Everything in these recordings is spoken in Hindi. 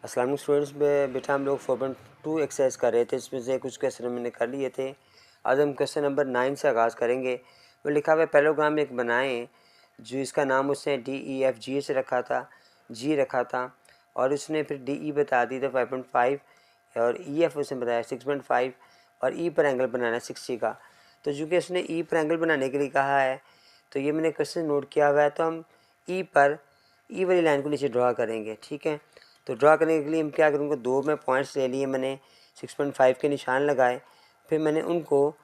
अस्सलाम वालेकुम स्टूडेंट्स। बेटा हम लोग 4.2 एक्सरसाइज कर रहे थे, इसमें से कुछ क्वेश्चन मैंने कर लिए थे। आज हम क्वेश्चन नंबर 9 से आगाज़ करेंगे। वो लिखा हुआ है पैराग्राम एक बनाएं जो इसका नाम उसने DEFG से रखा था, G रखा था, और उसने फिर DE बता दी था 5.5 और EF उसने बताया 6.5 और E पर एंगल बनाना है 60 का। तो चूँकि उसने E पर एंगल बनाने के लिए कहा है तो ये मैंने क्वेश्चन नोट किया हुआ है, तो हम E वाली लाइन को नीचे ड्रा करेंगे। ठीक है, तो ड्रा करने के लिए हम क्या करूँगा, दो में पॉइंट्स ले लिए मैंने, 6.5 के निशान लगाए, फिर मैंने उनको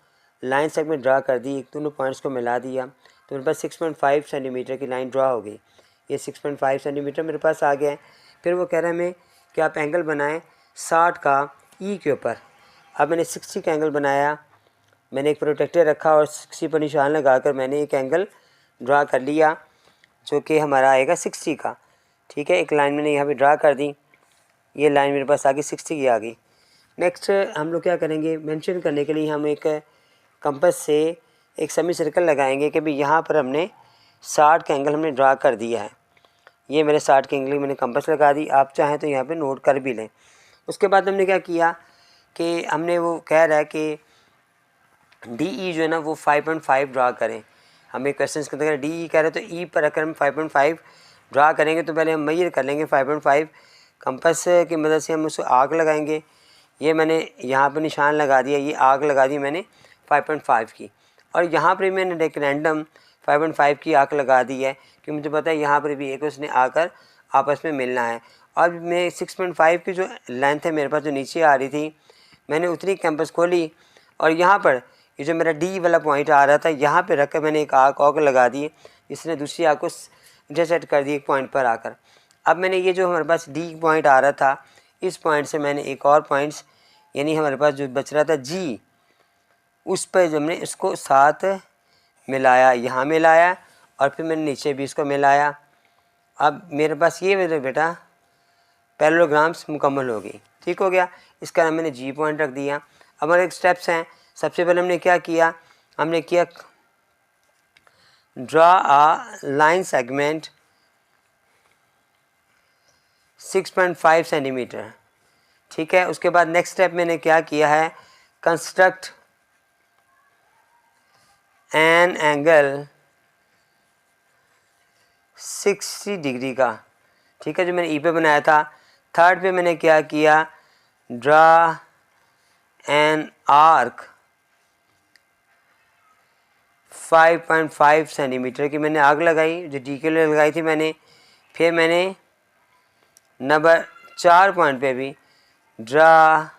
लाइन सेगमेंट में ड्रा कर दी, दोनों पॉइंट्स को मिला दिया तो मेरे पास 6.5 सेंटीमीटर की लाइन ड्रा हो गई। ये 6.5 सेंटीमीटर मेरे पास आ गया है। फिर वो कह रहा है मैं कि आप एंगल बनाएं 60 का E के ऊपर। अब मैंने 60 का एंगल बनाया, मैंने एक प्रोटेक्टर रखा और 60 पर निशान लगाकर मैंने एक एंगल ड्रा कर लिया जो कि हमारा आएगा 60 का। ठीक है, एक लाइन मैंने यहाँ पे ड्रा कर दी, ये लाइन मेरे पास आ गई 60 की आ गई। नेक्स्ट हम लोग क्या करेंगे, मेंशन करने के लिए हम एक कंपास से एक सेमी सर्कल लगाएंगे कि भाई यहाँ पर हमने 60 का एंगल हमने ड्रा कर दिया है। ये मेरे 60 के एंगल मैंने कंपास लगा दी, आप चाहें तो यहाँ पे नोट कर भी लें। उसके बाद हमने क्या किया कि हमने वो कह रहा है कि DE जो है ना वो 5.5 ड्रा करें। हमें क्वेश्चन के अंदर DE कह रहे हैं तो E पर अगर हम 5.5 ड्रा करेंगे तो पहले हम मेजर कर लेंगे 5.5। कंपास की मदद से हम उसको आग लगाएंगे। ये मैंने यहाँ पर निशान लगा दिया, ये आग लगा दी मैंने 5.5 की, और यहाँ पर मैंने एक रैंडम 5.5 की आग लगा दी है कि मुझे पता है यहाँ पर भी एक उसने आकर आपस में मिलना है। और मैं 6.5 की जो लेंथ है मेरे पास जो नीचे आ रही थी, मैंने उतनी कैंपस खोली और यहाँ पर ये जो मेरा D वाला पॉइंट आ रहा था यहाँ पे रख कर मैंने एक आग और लगा दी, इसने दूसरी आग को इंटरसेक्ट कर दी एक पॉइंट पर आकर। अब मैंने ये जो हमारे पास D पॉइंट आ रहा था, इस पॉइंट से मैंने एक और पॉइंट्स यानी हमारे पास जो बच रहा था G, उस पर जब हमने इसको साथ मिलाया, यहाँ मिलाया और फिर मैंने नीचे भी इसको मिलाया। अब मेरे पास ये मेरे बेटा पैरेललोग्राम्स मुकम्मल हो गई। ठीक हो गया, इसका नाम मैंने G पॉइंट रख दिया। अब हमारे एक स्टेप्स हैं। सबसे पहले हमने क्या किया, हमने किया ड्रा आ लाइन सेगमेंट 6.5 सेंटीमीटर। ठीक है, उसके बाद नेक्स्ट स्टेप मैंने क्या किया है, कंस्ट्रक्ट एन एंगल 60 डिग्री का। ठीक है, जो मैंने E पे बनाया था। थर्ड पे मैंने क्या किया, ड्रा एन आर्क 5.5 सेंटीमीटर की मैंने आग लगाई, जो D के लिए लगाई थी मैंने। फिर मैंने नंबर 4 पॉइंट पे भी draw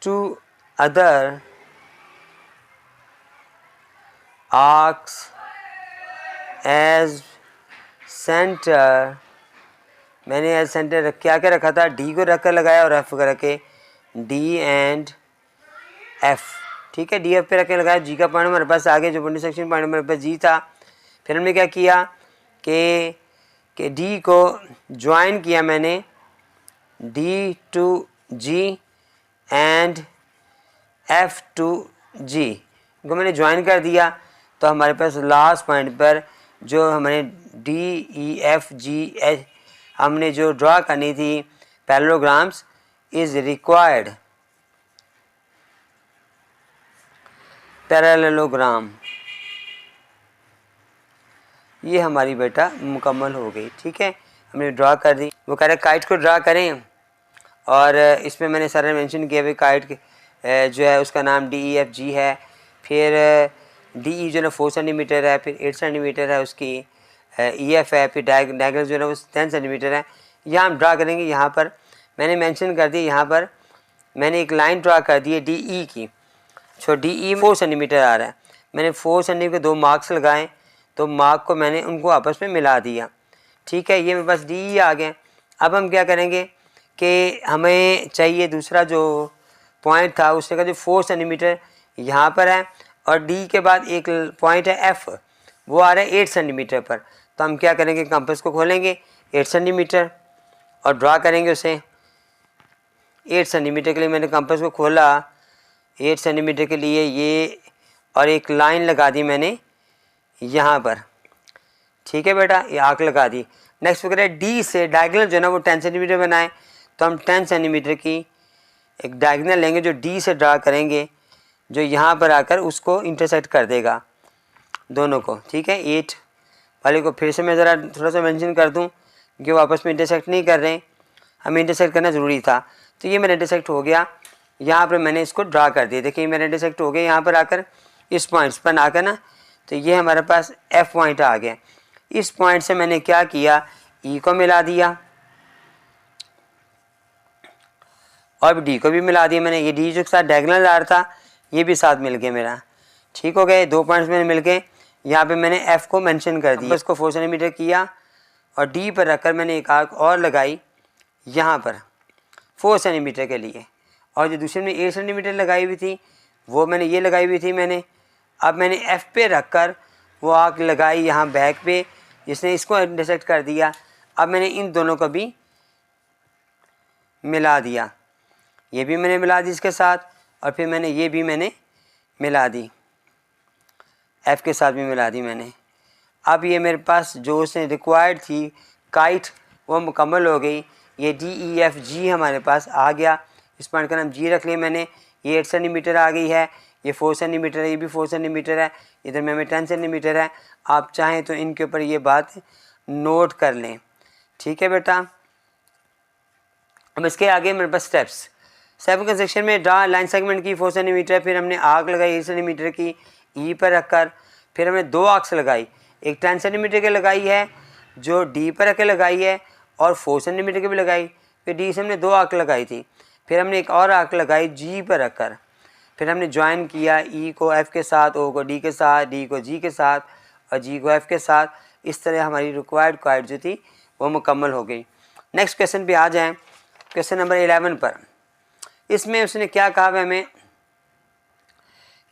2 other arcs as centre. मैंने एज सेंटर क्या क्या रखा था, D को रख कर लगाया और F को रख के D एंड F। ठीक है, DF पे रख के लगाया। G का पॉइंट हमारे पास आ गया, जो पॉइंट सेक्शन पॉइंट हमारे पास G था। फिर हमने क्या किया कि D को ज्वाइन किया मैंने D to G and F to G को मैंने ज्वाइन कर दिया। तो हमारे पास लास्ट पॉइंट पर जो हमारे DEFG हमने जो ड्रा करनी थी पैरेललोग्राम्स इज रिक्वायर्ड पैरेललोग्राम, ये हमारी बेटा मुकम्मल हो गई। ठीक है, हमने ड्रा कर दी। वो कह रहे काइट को ड्रा करें, और इसमें मैंने सारे मेंशन किए हुए काइट जो है उसका नाम DEFG है। फिर DE जो है 4 सेंटीमीटर है, फिर 8 सेंटीमीटर है उसकी EF है, फिर डायगोनल जो है वो 10 सेंटीमीटर है। यहाँ हम ड्रा करेंगे। यहाँ पर मैंने मेंशन कर दी, यहाँ पर मैंने एक लाइन ड्रा कर दी है DE की। सो DE 4 सेंटीमीटर आ रहा है, मैंने 4 सेंटीमीटर के 2 मार्क्स लगाए, तो मार्क को मैंने उनको आपस में मिला दिया। ठीक है, ये मेरे पास DE आ गए। अब हम क्या करेंगे कि हमें चाहिए दूसरा जो पॉइंट था, उसने का जो 4 सेंटीमीटर यहाँ पर है और D के बाद एक पॉइंट है F, वो आ रहा है 8 सेंटीमीटर पर। तो हम क्या करेंगे, कंपास को खोलेंगे 8 सेंटीमीटर और ड्रा करेंगे उसे। 8 सेंटीमीटर के लिए मैंने कंपास को खोला, 8 सेंटीमीटर के लिए ये, और एक लाइन लगा दी मैंने यहाँ पर। ठीक है बेटा, ये आर्क लगा दी। नेक्स्ट वगैरह डी से डायगोनल जो है ना वो 10 सेंटीमीटर बनाए, तो हम 10 सेंटीमीटर की एक डायगोनल लेंगे जो डी से ड्रा करेंगे, जो यहाँ पर आकर उसको इंटरसेक्ट कर देगा दोनों को। ठीक है, 8 वाले को फिर से मैं ज़रा थोड़ा सा मेंशन कर दूँ कि वो आपस में इंटरसेक्ट नहीं कर रहे, हमें इंटरसेक्ट करना ज़रूरी था। तो ये मेरा इंटरसेक्ट हो गया, यहाँ पर मैंने इसको ड्रा कर दिया। देखिए मेरा इंटरसेक्ट हो गया यहाँ पर आकर, इस पॉइंट्स पर आकर ना, तो ये हमारे पास F पॉइंट आ गया। इस पॉइंट से मैंने क्या किया, E को मिला दिया और D को भी मिला दिया मैंने। ये D जो साथ डायगोनल आ रहा था ये भी साथ मिल गया मेरा। ठीक हो गए, 2 पॉइंट्स मैंने मिल गए। यहाँ पे मैंने F को मेंशन कर दिया, इसको 4 सेंटीमीटर किया और D पर रखकर मैंने एक आर्क और लगाई यहाँ पर 4 सेंटीमीटर के लिए, और जो दूसरे में 8 सेंटीमीटर लगाई हुई थी वो मैंने ये लगाई हुई थी मैंने। अब मैंने F पे रखकर वो आर्क लगाई यहाँ बैक पे, जिसने इसको इंटरसेक्ट कर दिया। अब मैंने इन दोनों को भी मिला दिया, ये भी मैंने मिला दी इसके साथ, और फिर मैंने ये भी मैंने मिला दी, F के साथ भी मिला दी मैंने। अब ये मेरे पास जो उसने रिक्वायर्ड थी काइट वो मुकम्मल हो गई। ये DEFG हमारे पास आ गया, इस पॉइंट का नाम G रख लिया मैंने। ये 8 सेंटीमीटर आ गई है, ये 4 सेंटीमीटर है, ये भी 4 सेंटीमीटर है, इधर में 10 सेंटीमीटर है। आप चाहें तो इनके ऊपर ये बात नोट कर लें। ठीक है बेटा, अब इसके आगे मेरे पास स्टेप्स। स्टेप के सेक्शन में ड्रा लाइन सेगमेंट की 4 सेंटीमीटर, फिर हमने आर्क लगाई 8 सेंटीमीटर की E पर रखकर, फिर हमने 2 आर्क्स लगाई, एक 10 सेंटीमीटर की लगाई है जो D पर रख के लगाई है, और 4 सेंटीमीटर की भी लगाई। फिर D से हमने 2 आर्क लगाई थी, फिर हमने एक और आर्क लगाई G पर रखकर, फिर हमने ज्वाइन किया E को F के साथ, O को D के साथ, D को G के साथ और G को F के साथ। इस तरह हमारी रिक्वायर्ड क्वाइट जो थी वो मुकम्मल हो गई। नेक्स्ट क्वेश्चन पे आ जाएं, क्वेश्चन नंबर 11 पर। इसमें उसने क्या कहा है हमें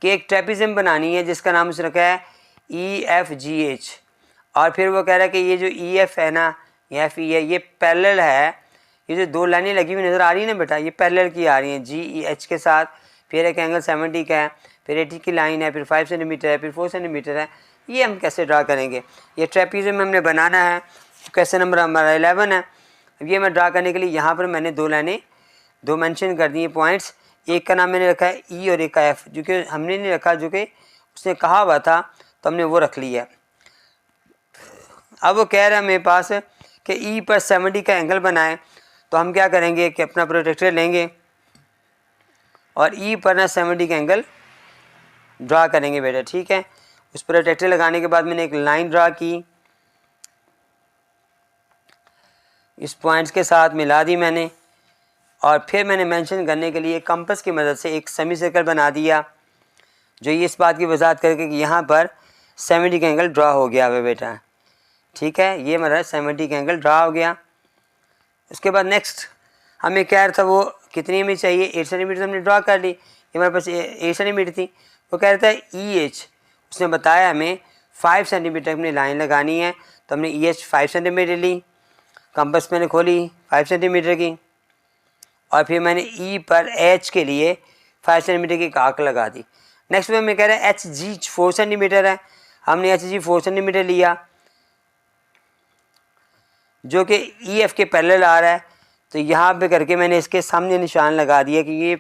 कि एक ट्रेपिज्म बनानी है जिसका नाम उसने रखा है EFGH, और फिर वो कह रहा है कि ये जो EF है ना, ये FE है, ये पैरेलल है। ये जो 2 लाइनें लगी हुई नज़र आ रही है ना बेटा, ये पैरेलल की आ रही हैं GEH के साथ। फिर एक एंगल 70 का है, फिर 80 की लाइन है, फिर 5 सेंटीमीटर है, फिर 4 सेंटीमीटर है। ये हम कैसे ड्रा करेंगे, ये ट्रेपिज्म हमने बनाना है। क्वेश्चन नंबर हमारा 11 है। अब ये मैं ड्रा करने के लिए यहाँ पर मैंने 2 लाइनें 2 मेंशन कर दी पॉइंट्स। एक का नाम मैंने रखा है E और एक का F, जो कि हमने नहीं रखा, जो कि उसने कहा हुआ था तो हमने वो रख लिया। अब वो कह रहा है मेरे पास कि E पर 70 का एंगल बनाए, तो हम क्या करेंगे कि अपना प्रोटेक्टर लेंगे और E पर ना 70 का एंगल ड्रा करेंगे बेटा। ठीक है, उस प्रोटेक्टर लगाने के बाद मैंने एक लाइन ड्रा की, इस पॉइंट्स के साथ मिला दी मैंने, और फिर मैंने मेंशन करने के लिए कंपास की मदद से एक सेमी सर्कल बना दिया, जो ये इस बात की वजाहत करके कि यहाँ पर 70 का एंगल ड्रा हो गया है बेटा। ठीक है, ये मेरा 70 का एंगल ड्रा हो गया। उसके बाद नेक्स्ट हमें क्या था, वो कितनी में चाहिए, 8 सेंटीमीटर हमने ड्रा कर ली, ये हमारे पास 8 सेंटीमीटर थी। वो कह रहा था EH, उसने बताया हमें 5 सेंटीमीटर अपनी लाइन लगानी है, तो हमने EH 5 सेंटीमीटर ली, कंपास मैंने खोली 5 सेंटीमीटर की, और फिर मैंने E पर H के लिए 5 सेंटीमीटर की आर्क लगा दी। नेक्स्ट में मैं कह रहा है HG 4 सेंटीमीटर है, हमने HG 4 सेंटीमीटर लिया जो कि EF के पैरेलल आ रहा है, तो यहाँ पे करके मैंने इसके सामने निशान लगा दिया कि ये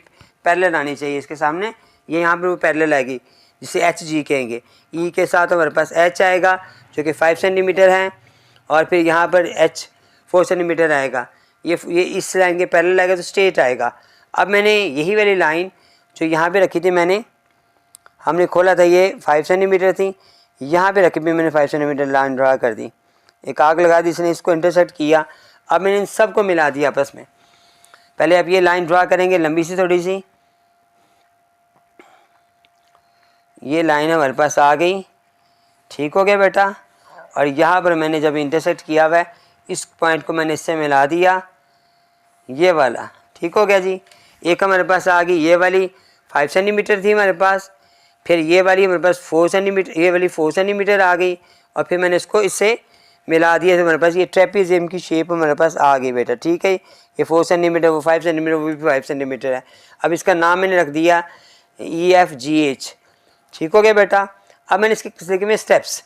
पैरेलल आनी चाहिए इसके सामने, ये यहाँ पे वो पैरेलल आएगी जिसे HG कहेंगे। E के साथ हमारे पास H आएगा जो कि 5 सेंटीमीटर है, और फिर यहाँ पर H 4 सेंटीमीटर आएगा। ये इस लाइन के पैरेलल आएगा तो स्ट्रेट आएगा। अब मैंने यही वाली लाइन जो यहाँ पे रखी थी, हमने खोला था, ये 5 सेंटीमीटर थी, यहाँ पे रखी भी मैंने 5 सेंटीमीटर लाइन ड्रा कर दी, एक आग लगा दी, इसने इसको इंटरसेक्ट किया। अब मैंने इन सब को मिला दिया आपस में। पहले आप ये लाइन ड्रा करेंगे लंबी सी थोड़ी सी, ये लाइन हमारे पास आ गई। ठीक हो गया बेटा, और यहाँ पर मैंने जब इंटरसेक्ट किया हुआ है, इस पॉइंट को मैंने इससे मिला दिया, ये वाला। ठीक हो गया जी। एक हमारे पास आ गई ये वाली 5 सेंटीमीटर थी हमारे पास, फिर ये वाली हमारे पास 4 सेंटीमीटर, ये वाली 4 सेंटीमीटर आ गई, और फिर मैंने इसको इससे मिला दिया, तो हमारे पास ये ट्रेपेजियम की शेप हमारे पास आ गई बेटा। ठीक है, ये 4 सेंटीमीटर, वो 5 सेंटीमीटर, वो भी 5 सेंटीमीटर है। अब इसका नाम मैंने रख दिया EFGH। ठीक हो गया बेटा। अब मैंने इसके में स्टेप्स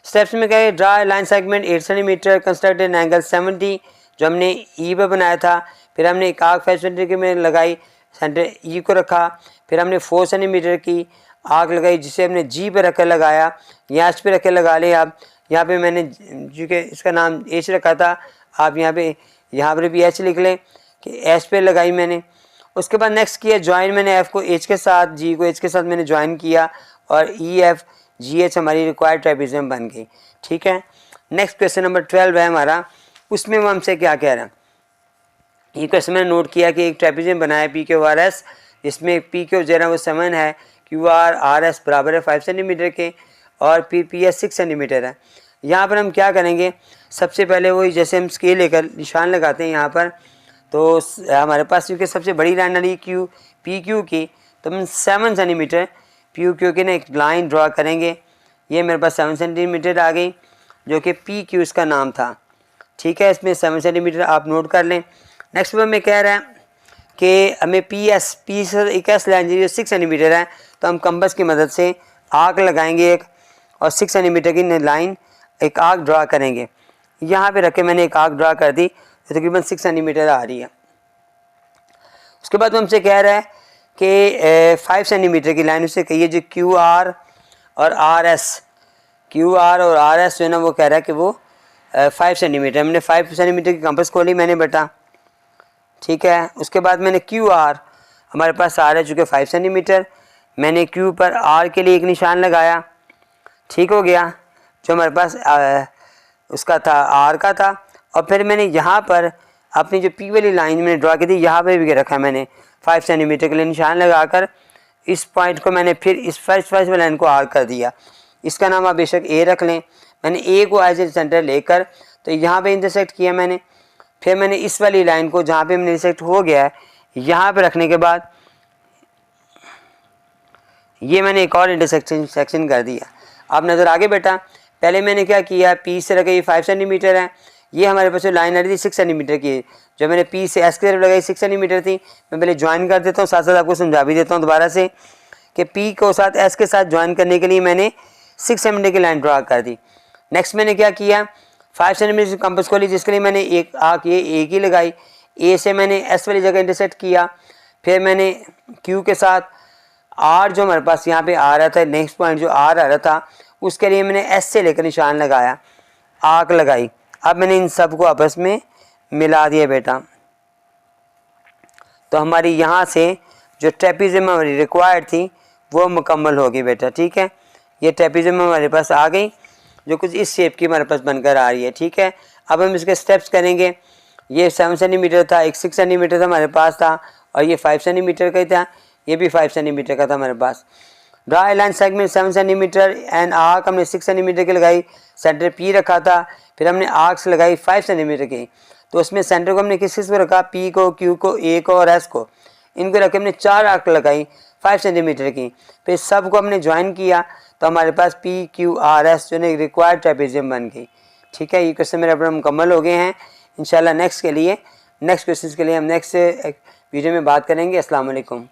स्टेप्स में क्या है, draw line segment 8 centimetre, construct an angle 70 जो हमने ई पर बनाया था। फिर हमने एक आर्क 5 सेंटीमीटर में लगाई, सेंटर ई को रखा। फिर हमने 4 सेंटीमीटर की आर्क लगाई जिसे हमने जी पे रख कर लगाया, यहाँ एच पे रख कर लगा लिया। आप यहाँ पे मैंने चूँकि इसका नाम एच रखा था, आप यहाँ पर भी एच लिख लें कि एच पे लगाई मैंने। उसके बाद नेक्स्ट किया ज्वाइन, मैंने एफ़ को एच के साथ, जी को एच के साथ मैंने ज्वाइन किया और ई एफ जी एच हमारी रिक्वायर्ड ट्रेपेजियम बन गई। ठीक है, नेक्स्ट क्वेश्चन नंबर 12 है हमारा, उसमें वो हमसे क्या कह रहा है। ये क्वेश्चन मैंने नोट किया कि एक ट्रेपेजियम बनाया पी क्यू आर एस, जिसमें पी क्यू जो है वो 7 है, क्यू आर आर एस बराबर है 5 सेंटीमीटर के और पी पी एस 6 सेंटीमीटर है। यहाँ पर हम क्या करेंगे, सबसे पहले वही जैसे हम स्केल लेकर निशान लगाते हैं यहाँ पर, तो हमारे पास क्योंकि सबसे बड़ी लाइन आ रही क्यू पी क्यू की, तो हम 7 सेंटीमीटर पी क्यू की ना एक लाइन ड्रा करेंगे। ये मेरे पास 7 सेंटीमीटर आ गई जो कि पी क्यू इसका नाम था। ठीक है, इसमें 7 सेंटीमीटर आप नोट कर लें। नेक्स्ट में मैं कह रहा है कि हमें पी से एक एस लाइन जो 6 सेंटीमीटर है, तो हम कंबस की मदद से आर्क लगाएंगे एक और 6 सेंटीमीटर की लाइन एक आर्क ड्रा करेंगे। यहाँ पे रख के मैंने एक आर्क ड्रा कर दी, तो तकरीबन 6 सेंटीमीटर आ रही है। उसके बाद वो हमसे कह रहा है कि 5 सेंटीमीटर की लाइन उससे कहिए जो क्यू आर और आर एस, क्यू आर और आर एस जो है ना वो कह रहा है कि वो 5 सेंटीमीटर, हमने 5 सेंटीमीटर की कंपास खोली मैंने बेटा। ठीक है, उसके बाद मैंने क्यू आर हमारे पास आ रहा है चूँकि 5 सेंटीमीटर, मैंने क्यू पर आर के लिए एक निशान लगाया। ठीक हो गया, जो हमारे पास उसका था आर का था। और फिर मैंने यहाँ पर अपनी जो पी वाली लाइन मैंने ड्रा की थी यहाँ पे भी रखा मैंने 5 सेंटीमीटर के लिए निशान लगाकर इस पॉइंट को मैंने फिर इस फर्स्ट वाली लाइन को आर्क कर दिया। इसका नाम आप बेशक ए रख लें। मैंने ए को एज ए सेंटर लेकर तो यहाँ पे इंटरसेक्ट किया मैंने। फिर मैंने इस वाली लाइन को जहाँ पे मैंने इंटरसेक्ट हो गया है यहाँ पे रखने के बाद ये मैंने एक और इंटरसेक्शन कर दिया। आप नज़र आगे बेटा, पहले मैंने क्या किया, पी से रखा ये 5 सेंटीमीटर है, ये हमारे पास जो लाइन आ रही थी 6 सेंटीमीटर की, जो मैंने पी से एस की तरफ लगाई 6 सेंटीमीटर थी। मैं पहले ज्वाइन कर देता हूँ, साथ साथ आपको समझा भी देता हूँ दोबारा से कि पी को साथ एस के साथ ज्वाइन करने के लिए मैंने 6 सेंटीमीटर की लाइन ड्रा कर दी। नेक्स्ट मैंने क्या किया, 5 सेंटीमीटर कंपास खोली जिसके लिए मैंने एक आर्क ये ए की लगाई, ए से मैंने एस वाली जगह इंटरसेक्ट किया। फिर मैंने क्यू के साथ आर जो हमारे पास यहाँ पे आ रहा था, नेक्स्ट पॉइंट जो आर आ रहा था उसके लिए मैंने एस से लेकर निशान लगाया, आर्क लगाई। अब मैंने इन सब को आपस में मिला दिया बेटा, तो हमारी यहाँ से जो ट्रेपेजियम हमारी रिक्वायर्ड थी वो मुकम्मल होगी बेटा। ठीक है, ये ट्रेपेजियम हमारे पास आ गई जो कुछ इस शेप की हमारे पास बनकर आ रही है। ठीक है, अब हम इसके स्टेप्स करेंगे। ये 7 सेंटीमीटर था, एक 6 सेंटीमीटर था हमारे पास था और ये 5 सेंटीमीटर का ही था, ये भी 5 सेंटीमीटर का था हमारे पास। Draw a line segment 7 centimetre and arc हमने 6 सेंटीमीटर की लगाई, सेंटर पी रखा था। फिर हमने आर्क्स लगाई 5 सेंटीमीटर की, तो उसमें सेंटर को हमने किस किस को रखा, पी को, क्यू को, ए को और एस को, इनको रख के हमने 4 आर्क लगाई 5 सेंटीमीटर की। फिर सब को हमने ज्वाइन किया तो हमारे पास पी क्यू आर एस जो है रिक्वायर्ड ट्रेपेजियम बन गई। ठीक है, ये क्वेश्चन मेरे अपना मुकम्मल हो गए हैं। इंशाल्लाह नेक्स्ट क्वेश्चन के लिए हम नेक्स्ट वीडियो में बात करेंगे। अस्सलाम वालेकुम।